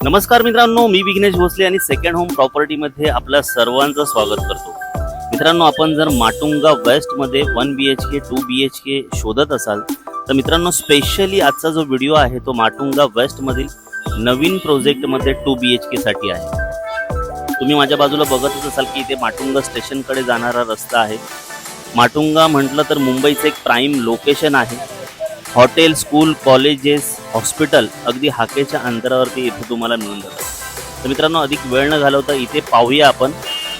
नमस्कार मित्रांनो, मी विघ्नेश भोसले आणि सेकंड होम प्रॉपर्टीमध्ये आपल्या सर्वांचं स्वागत करतो. मित्रांनो, आपण जर माटुंगा वेस्टमध्ये 1 BHK 2 BHK शोधत असाल तर मित्रांनो स्पेशली आजचा जो व्हिडिओ आहे तो माटुंगा वेस्टमधील नवीन प्रोजेक्टमध्ये 2 BHK साठी आहे. तुम्ही माझ्या बाजूला बघतच असाल की इथे माटुंगा स्टेशनकडे जाणारा रस्ता आहे. माटुंगा म्हटलं तर मुंबईचं एक प्राईम लोकेशन आहे. हॉटेल, स्कूल, कॉलेजेस, हॉस्पिटल अगदी हाकेच्या अंतरावरती इथे तुम्हाला मिळून जातात. तर मित्रांनो, अधिक वेळ न घालवता इथे पाहूया आपण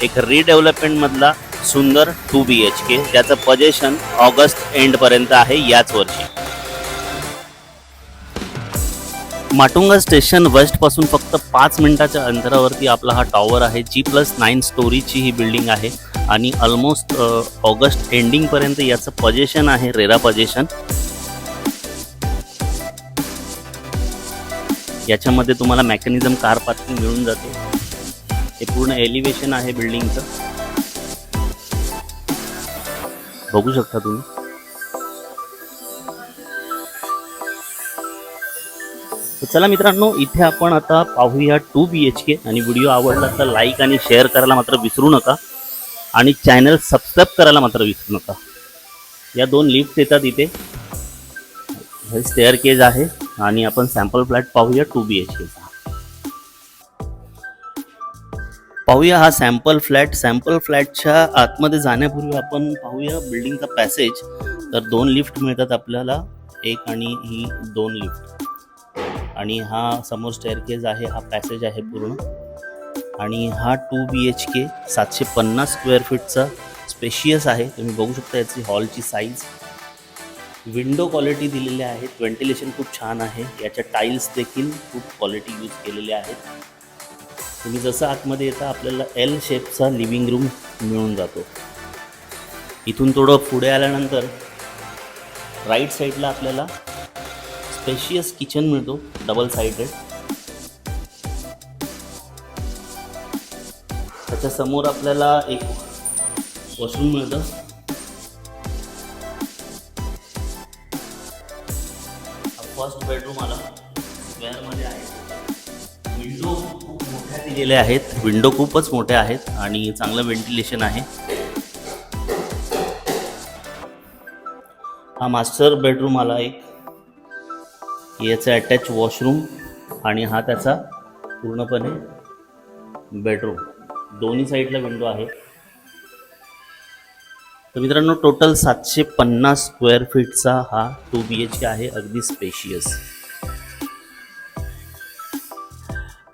एक रिडेव्हलपमेंटमधला सुंदर 2 BHK ज्याचं पोझिशन ऑगस्ट एंडपर्यंत आहे याच वर्षी. माटुंगा स्टेशन वेस्टपासून फक्त 5 मिनिटाच्या अंतरावरती आपला हा टॉवर आहे. G+9 स्टोरीची ही बिल्डिंग आहे आणि ऑलमोस्ट ऑगस्ट एंडिंगपर्यंत याचं पोझिशन आहे, रेरा पोझिशन. याच्यामध्ये तुम्हाला मेकॅनिझम कार पार्किंग मिळून जाते. हे पूर्ण एलिव्हेशन आहे बिल्डिंगचं, बघू शकता तुम्ही. तर चला मित्रांनो, इथे आपण आता पाहूया 2 BHK आणि व्हिडिओ आवडला तर लाईक आणि शेअर करायला मात्र विसरू नका आणि चॅनल सबस्क्राईब करायला मात्र विसरू नका. या 2 लिफ्ट येतात इथे, हे स्टेअर केज आहे आणि आपण सॅम्पल फ्लॅट पाहूया 2 BHK पाहूया. हा सॅम्पल फ्लॅटच्या आतमध्ये जाण्यापूर्वी आपण पाहूया बिल्डिंगचा पॅसेज. तर 2 लिफ्ट मिळतात आपल्याला, एक आणि ही 2 लिफ्ट, आणि हा समोर स्टेअरकेज आहे, हा पॅसेज आहे पूर्ण. आणि हा 2 BHK 750 स्क्वेअर फीटचा स्पेशियस आहे. तुम्ही बघू शकता याची हॉलची साईज. विंडो क्वालिटी दिलेल्या आहेत, व्हेंटिलेशन खूप छान आहे. याच्या टाईल्स देखील खूप क्वालिटी यूज केलेल्या आहेत. तुम्ही जसं आतमध्ये येता आपल्याला L शेपचा लिव्हिंग रूम मिळून जातो. इथून थोडं पुढे आल्यानंतर राईट साईडला आपल्याला स्पेशियस किचन मिळतो, डबल साइडेड. त्याच्या समोर आपल्याला एक वॉशरूम मिळतं. फर्स्ट बेडरूम आला, स्क्वेअरमध्ये आहे. विंडो खूप मोठ्या दिलेल्या आहेत, विंडो खूपच मोठ्या आहेत आणि चांगलं व्हेंटिलेशन आहे. हा मास्टर बेडरूम आला एक, याचं अटॅच वॉशरूम आणि हा त्याचा पूर्णपणे बेडरूम. दोन्ही साईडला विंडो आहे. तर मित्रांनो, टोटल 750 स्क्वेअर फीटचा हा 2 BHK आहे, अगदी स्पेशियस.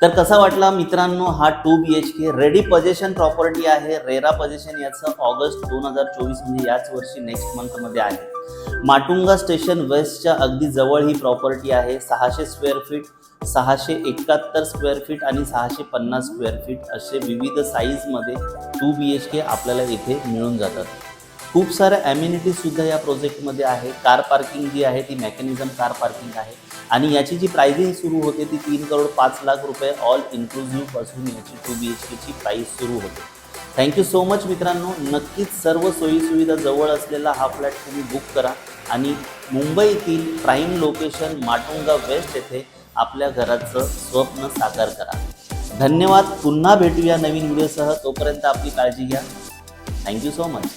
तर कसा वाटला मित्रांनो हा 2 BHK? रेडी पोझिशन प्रॉपर्टी आहे, रेरा पोझिशन. याचं ऑगस्ट 2024 म्हणजे याच वर्षी नेक्स्ट मंथमध्ये आहे. माटुंगा स्टेशन वेस्टच्या अगदी जवळ ही प्रॉपर्टी आहे. 600 स्क्वेअर फीट, 671 स्क्वेअर फीट आणि 650 स्क्वेअर फीट असे विविध साईजमध्ये 2 BHK आपल्याला इथे मिळून जातात. खूप साऱ्या ॲम्युनिटीजसुद्धा या प्रोजेक्टमध्ये आहे. कार पार्किंग जी आहे ती मेकॅनिझम कार पार्किंग आहे आणि याची जी प्राइसिंग सुरू होते ती 3,05,00,000 रुपये ऑल इन्क्लुझिव्हपासून याची 2 BHKची प्राईस सुरू होते. थँक्यू सो मच मित्रांनो. नक्कीच सर्व सोयीसुविधा जवळ असलेला हा फ्लॅट तुम्ही बुक करा आणि मुंबईतील प्राईम लोकेशन माटुंगा वेस्ट येथे आपल्या घराचं स्वप्न साकार करा. धन्यवाद. पुन्हा भेटूया नवीन व्हिडिओसह. तोपर्यंत आपली काळजी घ्या. Thank you so much.